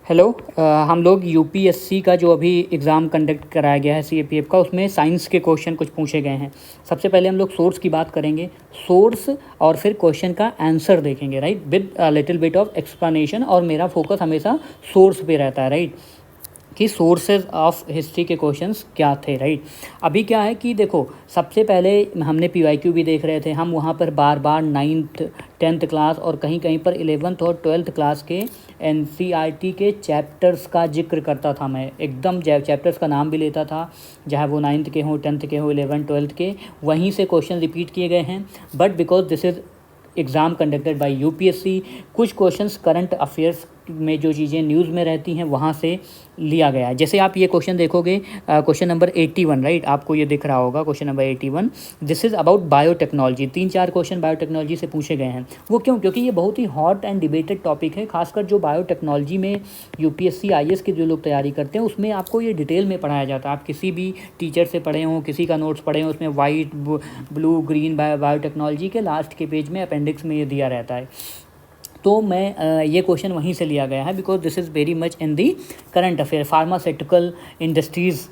Hello. हम लोग UPSC का जो अभी एग्ज़ाम कंडक्ट कराया गया है सीएपीएफ का, उसमें साइंस के क्वेश्चन कुछ पूछे गए हैं। सबसे पहले हम लोग सोर्स की बात करेंगे, सोर्स, और फिर क्वेश्चन का आंसर देखेंगे, right, with little bit of explanation. और मेरा फोकस हमेशा सोर्स पे रहता है, राइट, कि सोर्सेज ऑफ हिस्ट्री के क्वेश्चंस क्या थे, राइट। अभी क्या है कि देखो, सबसे पहले हमने पीवाईक्यू भी देख रहे थे, हम वहाँ पर बार बार 9th 10th क्लास और कहीं कहीं पर 11th और 12th क्लास के एनसीईआरटी के चैप्टर्स का जिक्र करता था। मैं एकदम चैप्टर्स का नाम भी लेता था, चाहे वो 9th के हों, 10th के हों, 11th 12th के, वहीं से क्वेश्चन रिपीट किए गए हैं। But because this is exam conducted by UPSC, कुछ क्वेश्चंस करंट अफेयर्स में जो चीज़ें न्यूज़ में रहती हैं वहाँ से लिया गया है। जैसे आप ये क्वेश्चन देखोगे, क्वेश्चन नंबर 81, राइट, आपको ये दिख रहा होगा question number 81। This is about biotechnology. 3-4 question biotechnology से पूछे गए हैं। वो क्यों? क्योंकि ये बहुत ही हॉट एंड डिबेटेड टॉपिक है, खासकर जो बायोटेक्नोलॉजी में यूपीएससी आईएएस के जो लोग तैयारी करते हैं उसमें आपको ये डिटेल में पढ़ाया जाता है। आप किसी भी टीचर से पढ़े हों, किसी का नोट्स पढ़े हों, उसमें वाइट, ब्लू, ग्रीन बायोटेक्नोलॉजी के लास्ट के पेज में अपेंडिक्स में ये दिया रहता है। तो मैं ये क्वेश्चन वहीं से लिया गया है, because this is very much in the current affair. Pharmaceutical industries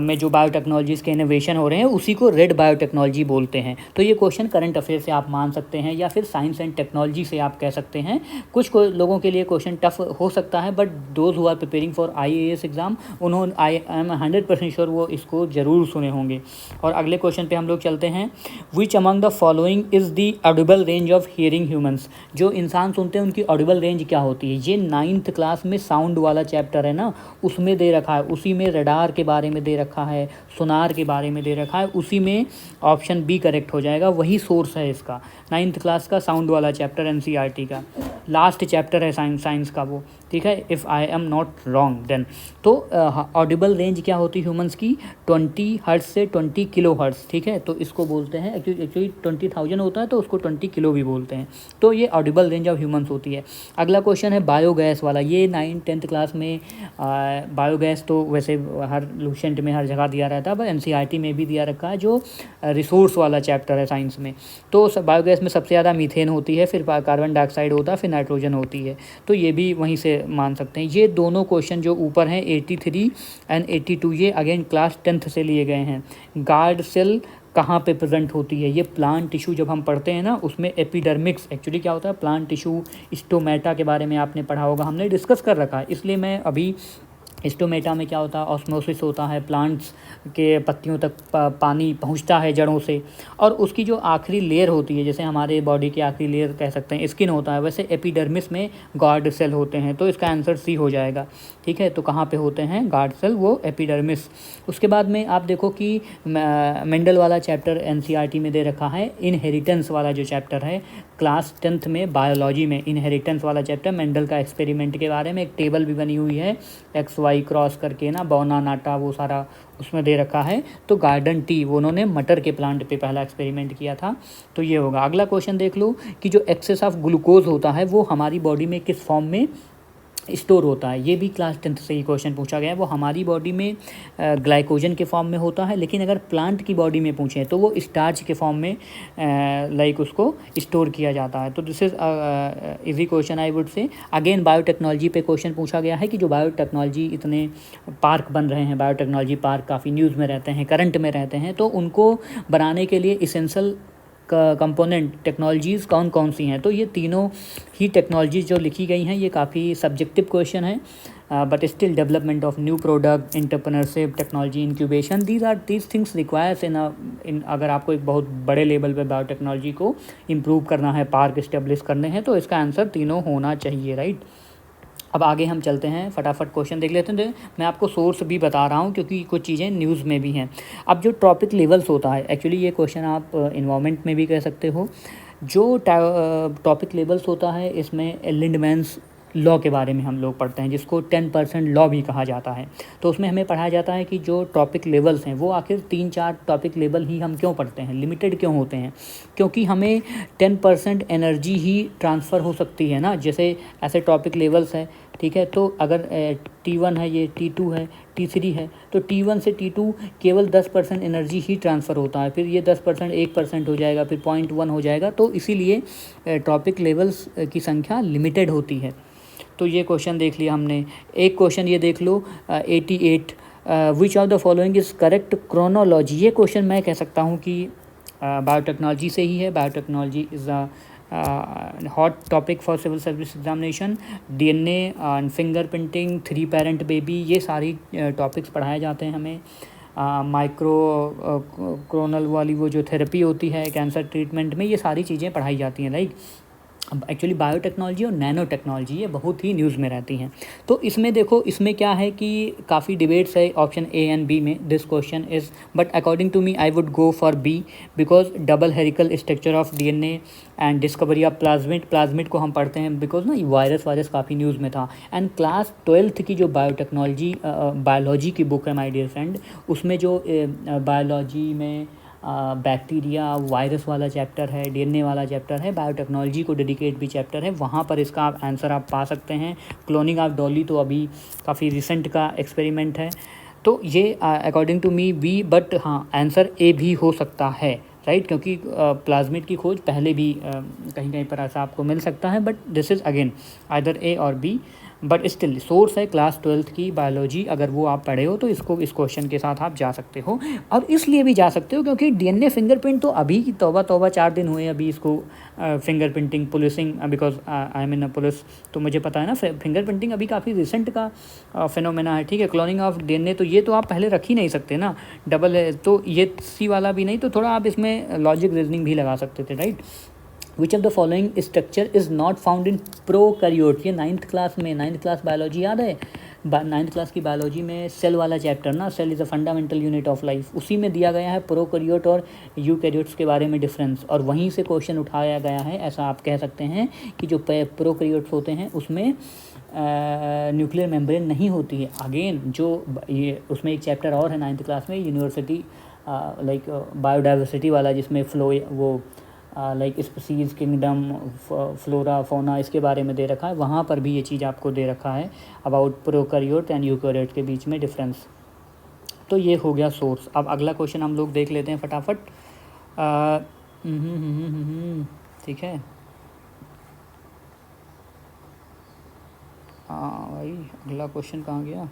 में जो बायोटेक्नोलॉजीज़ के इनोवेशन हो रहे हैं उसी को रेड बायोटेक्नोलॉजी बोलते हैं। तो ये क्वेश्चन करंट अफेयर से आप मान सकते हैं, या फिर साइंस एंड टेक्नोलॉजी से आप कह सकते हैं। कुछ लोगों के लिए क्वेश्चन टफ हो सकता है, but those who are preparing for IAS exam, उन्होंने, आई एम 100% श्योर, वो इसको ज़रूर सुने होंगे। और अगले क्वेश्चन पे हम लोग चलते हैं। विच among the following is the Audible range of hearing humans. जो इंसान सुनते हैं उनकी ऑडिबल रेंज क्या होती है? ये 9th क्लास में साउंड वाला चैप्टर है ना, उसमें दे रखा है। उसी में रडार के बारे में दे रखा है, सोनार के बारे में दे रखा है, उसी में ऑप्शन बी करेक्ट हो जाएगा। वही सोर्स है इसका, 9th क्लास का साउंड वाला चैप्टर एनसीईआरटी का लास्ट चैप्टर है साइंस का वो, ठीक है, if I am not wrong then. तो ऑडिबल रेंज क्या होती है ह्यूमंस की? 20 हर्ट्ज से 20 किलो हर्ट्ज, ठीक है। तो इसको बोलते हैं, एक्चुअली 20,000 होता है तो उसको 20 किलो भी बोलते हैं। तो ये ऑडिबल रेंज ऑफ ह्यूमंस होती है। अगला क्वेश्चन है बायोगैस वाला। ये 9th 10th क्लास में बायोगैस तो वैसे हर लूसेंट में हर जगह दिया रहता है, पर एनसीईआरटी में भी दिया रखा है, जो रिसोर्स वाला चैप्टर है साइंस में। तो बायोगैस में सबसे ज़्यादा मीथेन होती है, फिर कार्बन डाइऑक्साइड होता है, फिर नाइट्रोजन होती है। तो ये भी वहीं से मान सकते हैं। ये दोनों क्वेश्चन जो ऊपर हैं 83 एंड 82, ये अगेन क्लास 10th से लिए गए हैं। गार्ड सेल कहाँ पे प्रेजेंट होती है? ये प्लांट टिश्यू जब हम पढ़ते हैं ना, उसमें एपिडर्मिक्स, एक्चुअली क्या होता है, प्लांट टिश्यू, स्टोमेटा के बारे में आपने पढ़ा होगा, हमने डिस्कस कर रखा है, इसलिए मैं अभी स्टोमेटा में क्या होता है, ऑस्मोसिस होता है, प्लांट्स के पत्तियों तक पानी पहुंचता है जड़ों से, और उसकी जो आखिरी लेयर होती है, जैसे हमारे बॉडी की आखिरी लेयर कह सकते हैं स्किन होता है, वैसे एपिडर्मिस में गार्ड सेल होते हैं। तो इसका आंसर सी हो जाएगा, ठीक है। तो कहाँ पे होते हैं गार्ड सेल? वो एपिडर्मिस। उसके बाद में आप देखो कि मेंडल वाला चैप्टर एनसीईआरटी में दे रखा है। इनहेरिटेंस वाला जो चैप्टर है क्लास 10th में बायोलॉजी में, इनहेरिटेंस वाला चैप्टर, मेंडल का एक्सपेरिमेंट के बारे में एक टेबल भी बनी हुई है, XY क्रॉस करके ना, बौना नाटा, वो सारा उसमें दे रखा है। तो गार्डन टी, वो उन्होंने मटर के प्लांट पे पहला एक्सपेरिमेंट किया था। तो ये होगा। अगला क्वेश्चन देख लो कि जो एक्सेस ऑफ ग्लूकोज होता है वो हमारी बॉडी में किस फॉर्म में स्टोर होता है? ये भी क्लास 10th से ही क्वेश्चन पूछा गया है। वो हमारी बॉडी में ग्लाइकोजन के फॉर्म में होता है, लेकिन अगर प्लांट की बॉडी में पूछें तो वो स्टार्च के फॉर्म में लाइक उसको स्टोर किया जाता है। तो this is easy question I would say. Again biotechnology पे क्वेश्चन पूछा गया है कि जो बायोटेक्नोलॉजी इतने पार्क बन रहे हैं, बायोटेक्नोलॉजी पार्क काफ़ी न्यूज़ में रहते हैं, करंट में रहते हैं, तो उनको बनाने के लिए इसेंशियल कंपोनेंट टेक्नोलॉजीज़ कौन कौन सी हैं? तो ये तीनों ही टेक्नोलॉजीज़ जो लिखी गई हैं, ये काफ़ी सब्जेक्टिव क्वेश्चन है, but still development of new product, entrepreneurship, technology incubation, these things requires in अगर आपको एक बहुत बड़े लेवल पे बायोटेक्नोलॉजी को इम्प्रूव करना है, पार्क इस्टेब्लिश करने हैं, तो इसका आंसर तीनों होना चाहिए, राइट। अब आगे हम चलते हैं, फटाफट क्वेश्चन देख लेते हैं। मैं आपको सोर्स भी बता रहा हूँ क्योंकि कुछ चीज़ें न्यूज़ में भी हैं। अब जो टॉपिक लेवल्स होता है, एक्चुअली ये क्वेश्चन आप इन्वायरमेंट में भी कह सकते हो। जो टॉपिक लेवल्स होता है, इसमें लिंडमैन्स लॉ के बारे में हम लोग पढ़ते हैं, जिसको 10% लॉ भी कहा जाता है। तो उसमें हमें पढ़ाया जाता है कि जो टॉपिक लेवल्स हैं वो आखिर 3-4 टॉपिक लेवल ही हम क्यों पढ़ते हैं, लिमिटेड क्यों होते हैं? क्योंकि हमें 10% एनर्जी ही ट्रांसफ़र हो सकती है ना, जैसे ऐसे टॉपिक लेवल्स हैं, ठीक है। तो अगर T1 है, ये T2 है, T3 है, तो T1 से T2 केवल 10% एनर्जी ही ट्रांसफ़र होता है, फिर ये 10% 1% हो जाएगा, फिर 0.1 हो जाएगा। तो इसीलिए टॉपिक लेवल्स की संख्या लिमिटेड होती है। तो ये क्वेश्चन देख लिया हमने। एक क्वेश्चन ये देख लो 88, which of the following is correct chronology. ये क्वेश्चन मैं कह सकता हूँ कि बायोटेक्नोलॉजी से ही है। Biotechnology is a hot topic for civil service examination. DNA and finger printing, 3 parent baby, ये सारी टॉपिक्स पढ़ाए जाते हैं हमें। माइक्रो क्रोनल वाली वो जो थेरेपी होती है कैंसर ट्रीटमेंट में, ये सारी चीज़ें पढ़ाई जाती हैं। लाइक एक्चुअली बायोटेक्नोलॉजी और नैनो टेक्नोलॉजी ये बहुत ही न्यूज़ में रहती हैं। तो इसमें देखो, इसमें क्या है कि काफ़ी डिबेट्स है ऑप्शन ए एंड बी में। This question is, but according to me I would go for B, because double helical structure of DNA and discovery of plasmid को हम पढ़ते हैं बिकॉज ना वायरस काफ़ी न्यूज़ में था। एंड क्लास 12th की जो बायोलॉजी की बुक है माय डियर फ्रेंड, उसमें जो बायोलॉजी में बैक्टीरिया वायरस वाला चैप्टर है, DNA वाला चैप्टर है, बायोटेक्नोलॉजी को डेडिकेट भी चैप्टर है, वहाँ पर इसका आप आंसर आप पा सकते हैं। क्लोनिंग ऑफ डॉली तो अभी काफ़ी रिसेंट का एक्सपेरिमेंट है, तो ये according to me B, but हाँ आंसर ए भी हो सकता है, राइट, क्योंकि प्लाज्मिड की खोज पहले भी कहीं कहीं पर ऐसा आपको मिल सकता है, but this is again either A और बी, बट स्टिल सोर्स है क्लास 12th की बायोलॉजी। अगर वो आप पढ़े हो तो इसको इस क्वेश्चन के साथ आप जा सकते हो। और इसलिए भी जा सकते हो क्योंकि DNA फिंगरप्रिंट तो अभी तौबा 4 दिन हुए अभी इसको finger printing policing, because I am in a police, तो मुझे पता है ना फिंगर प्रिंटिंग अभी काफ़ी रिसेंट का फिनोमेना है। ठीक है, क्लोनिंग ऑफ DNA तो ये तो आप पहले रख ही नहीं सकते ना, डबल है तो ये सी वाला भी नहीं, तो थोड़ा आप इसमें लॉजिक रीजनिंग भी लगा सकते थे, right. Which of the following structure is not found in prokaryote. ये 9th क्लास बायोलॉजी याद है, 9th क्लास की बायोलॉजी में सेल वाला चैप्टर ना, cell is a fundamental unit of life, उसी में दिया गया है प्रोकैरियोट और यूकैरियोट्स के बारे में डिफरेंस, और वहीं से क्वेश्चन उठाया गया है। ऐसा आप कह सकते हैं कि जो प्रोकैरियोट्स होते हैं उसमें न्यूक्लियर मेम्ब्रेन नहीं होती है। अगेन जो ये उसमें एक चैप्टर और है 9th क्लास में, यूनिवर्सिटी लाइक बायोडाइवर्सिटी वाला, जिसमें फ्लो वो like species, kingdom, flora, fauna, इसके बारे में दे रखा है। वहाँ पर भी ये चीज़ आपको दे रखा है अबाउट प्रोकैरियोट एंड यूकैरियोट के बीच में डिफरेंस। तो ये हो गया सोर्स। अब अगला क्वेश्चन हम लोग देख लेते हैं फटाफट। ठीक है, हाँ भाई, अगला क्वेश्चन कहाँ गया,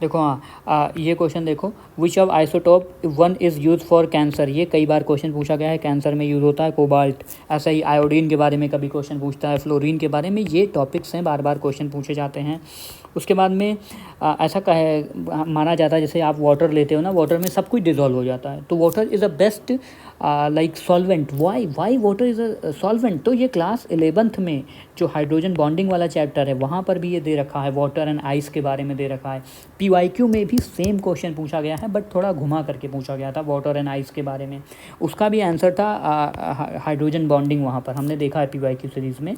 देखो हाँ, ये क्वेश्चन देखो, which of isotope 1 is use for cancer. ये कई बार क्वेश्चन पूछा गया है, कैंसर में यूज़ होता है कोबाल्ट। ऐसा ही आयोडीन के बारे में कभी क्वेश्चन पूछता है, फ्लोरीन के बारे में, ये टॉपिक्स हैं बार बार क्वेश्चन पूछे जाते हैं। उसके बाद में ऐसा कहे माना जाता है, जैसे आप वाटर लेते हो ना, वाटर में सब कुछ डिज़ोल्व हो जाता है, तो water is a best like solvent. Y water is a solvent. तो ये क्लास 11th में जो हाइड्रोजन बॉन्डिंग वाला चैप्टर है वहाँ पर भी ये दे रखा है, वाटर एंड आइस के बारे में दे रखा है। PYQ में भी सेम क्वेश्चन पूछा गया है, बट थोड़ा घुमा करके पूछा गया था वाटर एंड आइस के बारे में। उसका भी आंसर था हाइड्रोजन बॉन्डिंग। वहाँ पर हमने देखा है PYQ सीरीज़ में,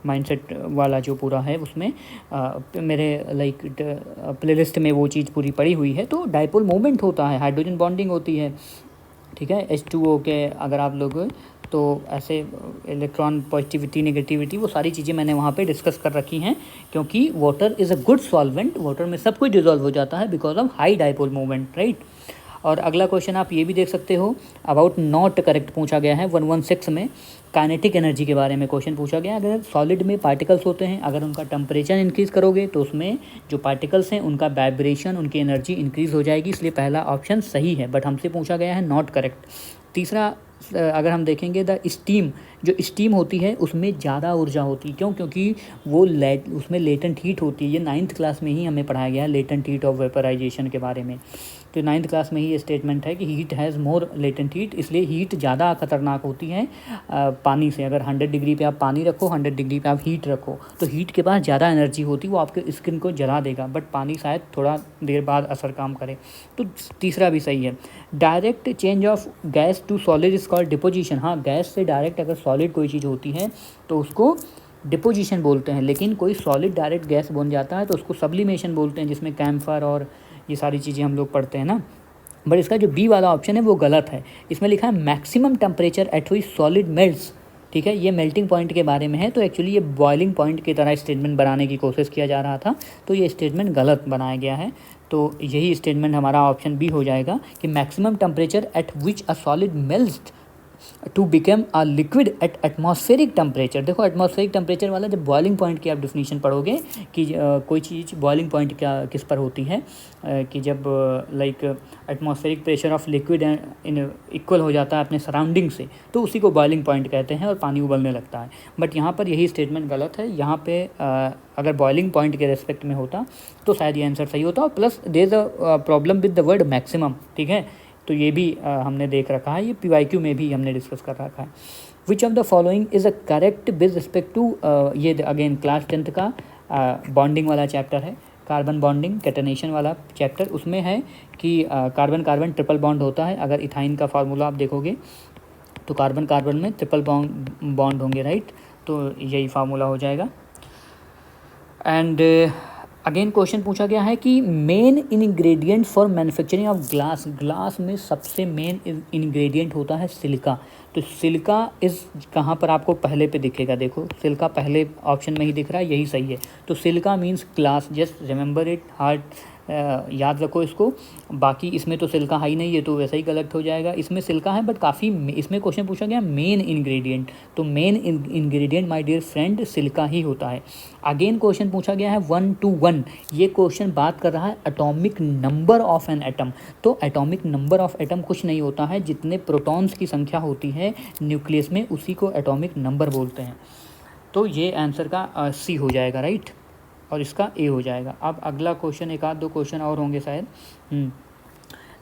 माइंडसेट वाला जो पूरा है उसमें मेरे लाइक प्लेलिस्ट में वो चीज़ पूरी पड़ी हुई है। तो डाइपोल मोमेंट होता है, हाइड्रोजन बॉन्डिंग होती है, ठीक है, H2O के अगर आप लोग तो ऐसे इलेक्ट्रॉन पॉजिटिविटी नेगेटिविटी वो सारी चीज़ें मैंने वहाँ पे डिस्कस कर रखी हैं, क्योंकि water is a good solvent, water में सब कुछ डिजॉल्व हो जाता है because of high dipole moment, right. और अगला क्वेश्चन आप ये भी देख सकते हो, अबाउट नॉट करेक्ट पूछा गया है 116 में। काइनेटिक एनर्जी के बारे में क्वेश्चन पूछा गया। अगर सॉलिड में पार्टिकल्स होते हैं, अगर उनका टेम्परेचर इंक्रीज़ करोगे तो उसमें जो पार्टिकल्स हैं उनका वाइब्रेशन, उनकी एनर्जी इंक्रीज़ हो जाएगी, इसलिए पहला ऑप्शन सही है, बट हमसे पूछा गया है नॉट करेक्ट। तीसरा अगर हम देखेंगे द स्टीम, जो स्टीम होती है उसमें ज़्यादा ऊर्जा होती है, क्यों, क्योंकि वो उसमें लेटेंट हीट होती है। ये 9th क्लास में ही हमें पढ़ाया गया है लेटेंट हीट ऑफ वेपराइजेशन के बारे में। तो 9th क्लास में ही ये स्टेटमेंट है कि heat has more latent heat, इसलिए हीट ज़्यादा खतरनाक होती है पानी से। अगर 100 डिग्री पे आप पानी रखो, 100 डिग्री पे आप हीट रखो, तो हीट के पास ज़्यादा एनर्जी होती है, वो आपके स्किन को जला देगा, बट पानी शायद थोड़ा देर बाद असर काम करे। तो तीसरा भी सही है। Direct change of gas to solid is called deposition. हाँ, गैस से डायरेक्ट अगर सॉलिड कोई चीज़ होती है तो उसको डिपोजिशन बोलते हैं, लेकिन कोई सॉलिड डायरेक्ट गैस बन जाता है तो उसको सब्लिमेशन बोलते हैं, जिसमें कैम्फर और ये सारी चीज़ें हम लोग पढ़ते हैं ना। बट इसका जो बी वाला ऑप्शन है वो गलत है। इसमें लिखा है maximum temperature at which solid melts. ठीक है, ये मेल्टिंग पॉइंट के बारे में है, तो एक्चुअली ये बॉइलिंग पॉइंट की तरह स्टेटमेंट बनाने की कोशिश किया जा रहा था, तो ये स्टेटमेंट गलत बनाया गया है। तो यही स्टेटमेंट हमारा ऑप्शन बी हो जाएगा कि maximum temperature at which a solid melts to become a liquid at atmospheric temperature. देखो एटमॉस्फेरिक टेम्परेचर वाला जब बॉइलिंग पॉइंट की आप डेफिनेशन पढ़ोगे कि कोई चीज़ बॉइलिंग पॉइंट क्या किस पर होती है, कि जब like atmospheric pressure of liquid in equal हो जाता है अपने सराउंडिंग से, तो उसी को बॉइलिंग पॉइंट कहते हैं और पानी उबलने लगता है। बट यहाँ पर यही स्टेटमेंट गलत है। यहाँ पे अगर बॉइलिंग पॉइंट के रेस्पेक्ट में होता तो शायद ये आंसर सही होता। और plus there is a problem with the word maximum, ठीक है, तो ये भी हमने देख रखा है, ये PYQ में भी हमने डिस्कस कर रखा है। Which of the following is a correct with respect to, ये अगेन क्लास 10th का बॉन्डिंग वाला चैप्टर है, कार्बन बॉन्डिंग कैटेनेशन वाला चैप्टर। उसमें है कि कार्बन कार्बन ट्रिपल बॉन्ड होता है। अगर इथाइन का फार्मूला आप देखोगे तो कार्बन कार्बन में ट्रिपल बॉन्ड होंगे, राइट, तो यही फार्मूला हो जाएगा। एंड अगेन क्वेश्चन पूछा गया है कि main ingredient for manufacturing of glass, glass में सबसे मेन इंग्रेडिएंट होता है सिलिका। तो सिलिका इस कहाँ पर आपको पहले पे दिखेगा, देखो सिलिका पहले ऑप्शन में ही दिख रहा है, यही सही है। तो silica means glass, just remember it, hard याद रखो इसको। बाकी इसमें तो सिलिका है ही नहीं, ये तो वैसे ही गलत हो जाएगा। इसमें सिलिका है बट काफ़ी, इसमें क्वेश्चन पूछा गया मेन इंग्रेडिएंट, तो main ingredient my dear friend silica ही होता है। अगेन क्वेश्चन पूछा गया है 1 to 1, ये क्वेश्चन बात कर रहा है atomic number of an atom. तो एटॉमिक नंबर ऑफ एटम कुछ नहीं होता है, जितने प्रोटॉन्स की संख्या होती है न्यूक्लियस में उसी को एटॉमिक नंबर बोलते हैं। तो ये आंसर का सी हो जाएगा, राइट, और इसका ए हो जाएगा। अब अगला क्वेश्चन, एक आध दो क्वेश्चन और होंगे शायद।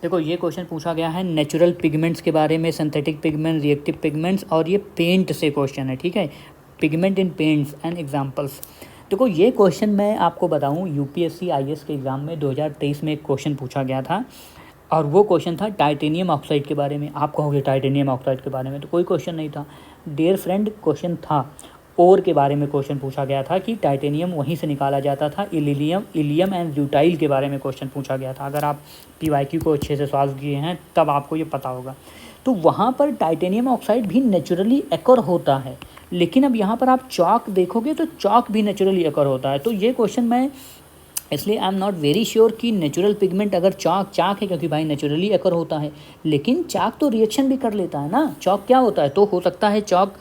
देखो ये क्वेश्चन पूछा गया है नेचुरल पिगमेंट्स के बारे में, सिंथेटिक पिगमेंट, रिएक्टिव पिगमेंट्स, और ये पेंट से क्वेश्चन है, ठीक है, pigment in paints and examples. देखो ये क्वेश्चन मैं आपको बताऊं, UPSC IAS के एग्ज़ाम में 2023 में एक क्वेश्चन पूछा गया था, और वो क्वेश्चन था टाइटेनियम ऑक्साइड के बारे में। आप कहोगे टाइटेनियम ऑक्साइड के बारे में, तो कोई क्वेश्चन नहीं था डियर फ्रेंड, क्वेश्चन था ओर के बारे में। क्वेश्चन पूछा गया था कि टाइटेनियम वहीं से निकाला जाता था, इलियम एंड ल्यूटाइल के बारे में क्वेश्चन पूछा गया था। अगर आप PYQ को अच्छे से सॉल्व किए हैं तब आपको ये पता होगा। तो वहाँ पर टाइटेनियम ऑक्साइड भी नेचुरली एकर होता है, लेकिन अब यहाँ पर आप चॉक देखोगे तो चॉक भी नेचुरली एकर होता है। तो ये क्वेश्चन मैं इसलिए आई एम नॉट वेरी श्योर कि नेचुरल पिगमेंट अगर चाक है, क्योंकि भाई नेचुरली एकर होता है, लेकिन चाक तो रिएक्शन भी कर लेता है ना। चॉक क्या होता है, तो हो सकता है चॉक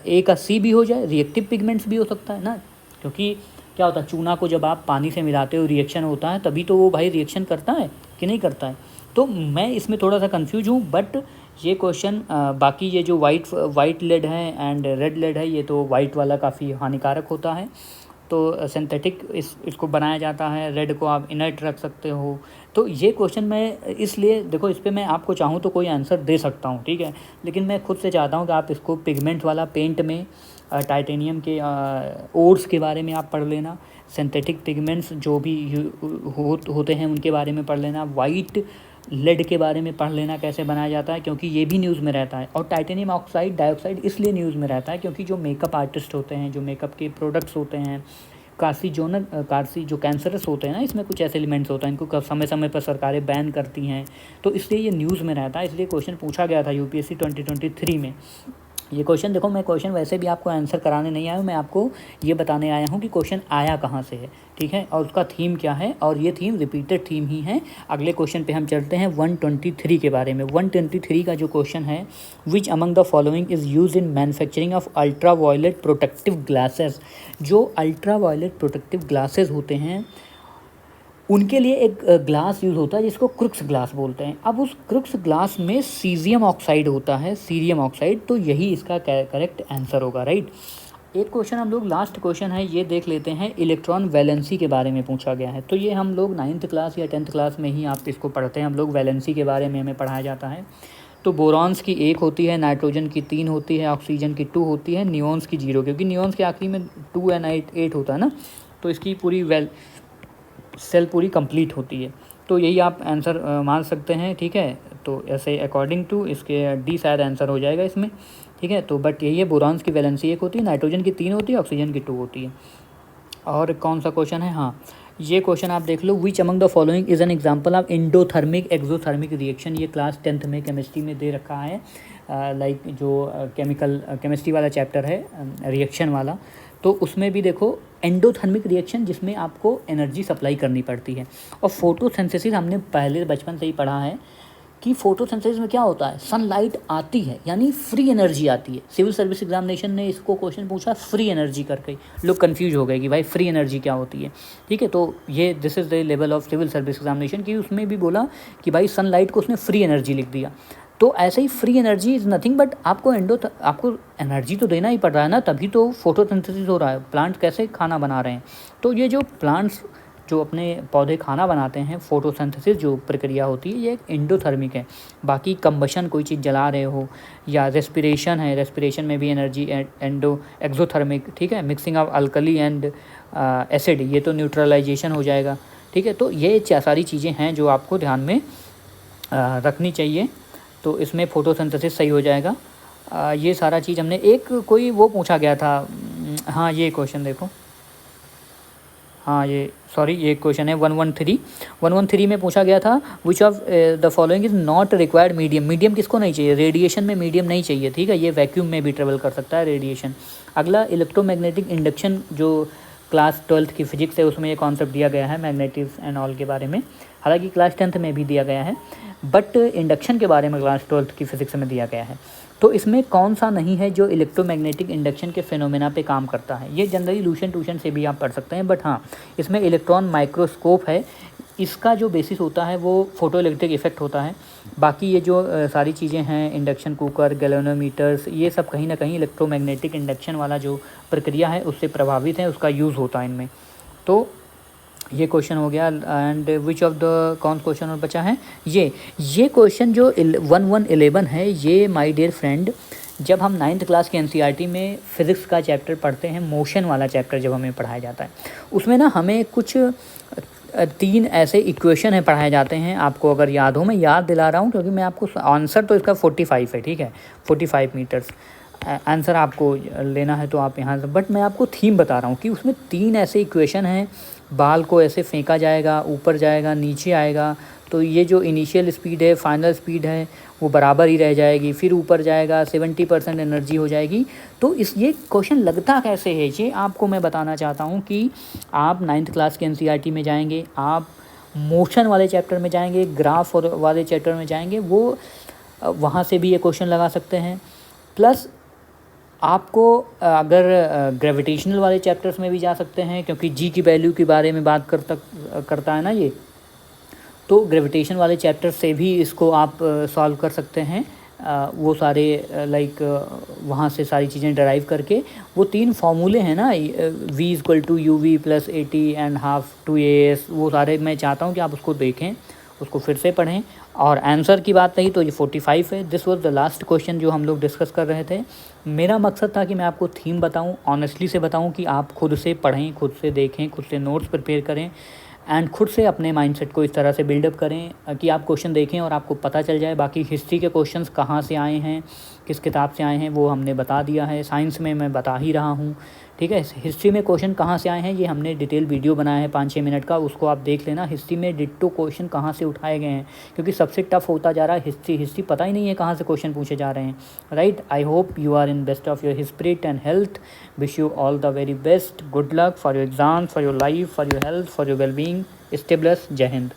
ए का सी भी हो जाए, रिएक्टिव पिगमेंट्स भी हो सकता है ना, क्योंकि क्या होता है चूना को जब आप पानी से मिलाते हो रिएक्शन होता है, तभी तो वो भाई रिएक्शन करता है कि नहीं करता है। तो मैं इसमें थोड़ा सा कन्फ्यूज हूँ, बट ये क्वेश्चन बाकी ये जो वाइट लेड है एंड रेड लेड है, ये तो वाइट वाला काफ़ी हानिकारक होता है, तो सिंथेटिक इसको बनाया जाता है, रेड को आप इनर्ट रख सकते हो। तो ये क्वेश्चन मैं इसलिए, देखो इस पर मैं आपको चाहूँ तो कोई आंसर दे सकता हूँ, ठीक है, लेकिन मैं खुद से चाहता हूँ कि आप इसको पिगमेंट वाला पेंट में टाइटेनियम के ओर्स के बारे में आप पढ़ लेना, सिंथेटिक पिगमेंट्स जो भी होते हैं उनके बारे में पढ़ लेना, वाइट लेड के बारे में पढ़ लेना कैसे बनाया जाता है, क्योंकि ये भी न्यूज़ में रहता है। और टाइटेनियम ऑक्साइड डाइऑक्साइड इसलिए न्यूज़ में रहता है क्योंकि जो मेकअप आर्टिस्ट होते हैं, जो मेकअप के प्रोडक्ट्स होते हैं, जो कैंसरस होते हैं ना, इसमें कुछ ऐसे एलिमेंट्स होते हैं, इनको समय समय पर सरकारें बैन करती हैं, तो इसलिए ये न्यूज़ में रहता है। इसलिए क्वेश्चन पूछा गया था UPSC 2023 में ये क्वेश्चन। देखो मैं क्वेश्चन वैसे भी आपको आंसर कराने नहीं आया हूँ, मैं आपको ये बताने आया हूँ कि क्वेश्चन आया कहाँ से है, ठीक है, और उसका थीम क्या है, और ये थीम रिपीटेड थीम ही है। अगले क्वेश्चन पे हम चलते हैं 123 के बारे में। 123 का जो क्वेश्चन है, which among the following is use in manufacturing of ultra violet protective glasses. जो अल्ट्रा वायलेट प्रोटेक्टिव ग्लासेस होते हैं उनके लिए एक ग्लास यूज़ होता है जिसको क्रुक्स ग्लास बोलते हैं। अब उस क्रुक्स ग्लास में सीरियम ऑक्साइड होता है, सीरियम ऑक्साइड, तो यही इसका करेक्ट आंसर होगा, राइट। एक क्वेश्चन हम लोग, लास्ट क्वेश्चन है ये देख लेते हैं, इलेक्ट्रॉन वैलेंसी के बारे में पूछा गया है। तो ये हम लोग 9th क्लास या 10th क्लास में ही आप इसको पढ़ते हैं, हम लोग वैलेंसी के बारे में हमें पढ़ाया जाता है। तो बोरॉन्स की 1 होती है, नाइट्रोजन की 3 होती है, ऑक्सीजन की 2 होती है, नियॉन्स की 0, क्योंकि नियॉन्स के आखिरी में 2 एंड 8 होता है ना, तो इसकी पूरी सेल पूरी कंप्लीट होती है। तो यही आप आंसर मान सकते हैं, ठीक है। तो ऐसे अकॉर्डिंग टू इसके डी शायद आंसर हो जाएगा इसमें, ठीक है। तो बट यही है, बोरॉन्स की वैलेंसी 1 होती है, नाइट्रोजन की 3 होती है, ऑक्सीजन की 2 होती है। और कौन सा क्वेश्चन है, हाँ ये क्वेश्चन आप देख लो, which among the following is an example of endothermic exothermic reaction. ये क्लास 10th में केमिस्ट्री में दे रखा है, लाइक जो केमिस्ट्री वाला चैप्टर है रिएक्शन वाला, तो उसमें भी देखो एंडोथर्मिक रिएक्शन जिसमें आपको एनर्जी सप्लाई करनी पड़ती है। और फोटोसिंथेसिस हमने पहले बचपन से ही पढ़ा है कि फोटोसिंथेसिस में क्या होता है, सनलाइट आती है यानी फ्री एनर्जी आती है। सिविल सर्विस एग्जामिनेशन ने इसको क्वेश्चन पूछा फ्री एनर्जी करके, लोग कंफ्यूज हो गए कि भाई फ्री एनर्जी क्या होती है। ठीक है, तो ये this is the level of civil service examination कि उसमें भी बोला कि भाई सनलाइट को उसने फ्री एनर्जी लिख दिया। तो ऐसे ही free energy is nothing but आपको एनर्जी तो देना ही पड़ रहा है ना, तभी तो फोटोसिंथेसिस हो रहा है। प्लांट कैसे खाना बना रहे हैं, तो ये जो प्लांट्स जो अपने पौधे खाना बनाते हैं, फोटोसिंथेसिस जो प्रक्रिया होती है ये एक एंडोथर्मिक है। बाकी कंबशन कोई चीज़ जला रहे हो या रेस्पिरेशन है, रेस्पिरेशन में भी एनर्जी एक्सोथर्मिक। ठीक है, mixing of alkali and acid, ये तो न्यूट्रलाइजेशन हो जाएगा। ठीक है, तो ये सारी चीज़ें हैं जो आपको ध्यान में रखनी चाहिए, तो इसमें फोटोसिंथेसिस सही हो जाएगा। ये सारा चीज़ हमने एक कोई वो पूछा गया था, हाँ ये क्वेश्चन देखो, हाँ ये सॉरी ये क्वेश्चन है 113 में पूछा गया था, विच of the following is not required medium. Medium किसको नहीं चाहिए, रेडिएशन में मीडियम नहीं चाहिए। ठीक है, ये वैक्यूम में भी ट्रेवल कर सकता है रेडिएशन। अगला इलेक्ट्रोमैग्नेटिक इंडक्शन, जो क्लास 12th की फिजिक्स है उसमें ये कॉन्सेप्ट दिया गया है मैग्नेटिक्स एंड ऑल के बारे में, हालांकि क्लास 10th में भी दिया गया है बट इंडक्शन के बारे में क्लास 12th की फिजिक्स में दिया गया है। तो इसमें कौन सा नहीं है जो इलेक्ट्रोमैग्नेटिक इंडक्शन के फिनोमेना पे काम करता है। ये जनरली लूशन ट्यूशन से भी आप पढ़ सकते हैं, बट हाँ इसमें इलेक्ट्रॉन माइक्रोस्कोप है, इसका जो बेसिस होता है वो फोटो इलेक्ट्रिक इफेक्ट होता है। बाकी ये जो सारी चीज़ें हैं, इंडक्शन कुकर, गैल्वेनोमीटर्स, ये सब कहीं ना कहीं इलेक्ट्रोमैग्नेटिक इंडक्शन वाला जो प्रक्रिया है उससे प्रभावित है, उसका यूज़ होता है इनमें। तो ये क्वेश्चन हो गया। एंड विच ऑफ द कौन क्वेश्चन और बचा है, ये क्वेश्चन जो 1111 है, ये माय डियर फ्रेंड जब हम 9th क्लास के एनसीईआरटी में फ़िज़िक्स का चैप्टर पढ़ते हैं, मोशन वाला चैप्टर जब हमें पढ़ाया जाता है, उसमें ना हमें कुछ 3 ऐसे इक्वेशन है पढ़ाए जाते हैं। आपको अगर याद हो, मैं याद दिला रहा हूँ क्योंकि मैं आपको आंसर तो इसका 45 है। ठीक है, 45 मीटर्स आंसर आपको लेना है तो आप यहाँ से, बट मैं आपको थीम बता रहा हूँ कि उसमें 3 ऐसे इक्वेशन हैं। बाल को ऐसे फेंका जाएगा, ऊपर जाएगा, नीचे आएगा, तो ये जो इनिशियल स्पीड है, फाइनल स्पीड है, वो बराबर ही रह जाएगी। फिर ऊपर जाएगा, 70% एनर्जी हो जाएगी। तो ये क्वेश्चन लगता कैसे है, ये आपको मैं बताना चाहता हूँ कि आप 9th क्लास के एनसीईआरटी में जाएंगे, आप मोशन वाले चैप्टर में जाएंगे, ग्राफ वाले चैप्टर में जाएंगे, वो वहाँ से भी ये क्वेश्चन लगा सकते हैं। प्लस आपको अगर ग्रेविटेशनल वाले चैप्टर्स में भी जा सकते हैं, क्योंकि जी की वैल्यू के बारे में बात करता है ना ये, तो ग्रेविटेशन वाले चैप्टर से भी इसको आप सॉल्व कर सकते हैं। वो सारे लाइक वहाँ से सारी चीज़ें डराइव करके, वो 3 फार्मूले हैं ना, v = uv+80 and half 2as, वो सारे मैं चाहता हूँ कि आप उसको देखें, उसको फिर से पढ़ें। और आंसर की बात रही तो ये 45 है। This was the last question जो हम लोग डिस्कस कर रहे थे। मेरा मकसद था कि मैं आपको थीम बताऊं, ऑनेस्टली से बताऊं कि आप खुद से पढ़ें, खुद से देखें, खुद से नोट्स प्रिपेयर करें एंड खुद से अपने माइंडसेट को इस तरह से बिल्डअप करें कि आप क्वेश्चन देखें और आपको पता चल जाए। बाकी हिस्ट्री के क्वेश्चंस कहाँ से आए हैं, किस किताब से आए हैं, वो हमने बता दिया है। साइंस में मैं बता ही रहा हूँ। ठीक है, हिस्ट्री में क्वेश्चन कहाँ से आए हैं ये हमने डिटेल वीडियो बनाया है 5-6 मिनट का, उसको आप देख लेना। हिस्ट्री में डिट्टो क्वेश्चन कहाँ से उठाए गए हैं, क्योंकि सबसे टफ होता जा रहा है हिस्ट्री पता ही नहीं है कहाँ से क्वेश्चन पूछे जा रहे हैं। Right, I hope you are in best of your spirit and health. Wish you all the very best, good luck for your exams, for your life, for your health, for your wellbeing. Stay blessed, जय हिंद।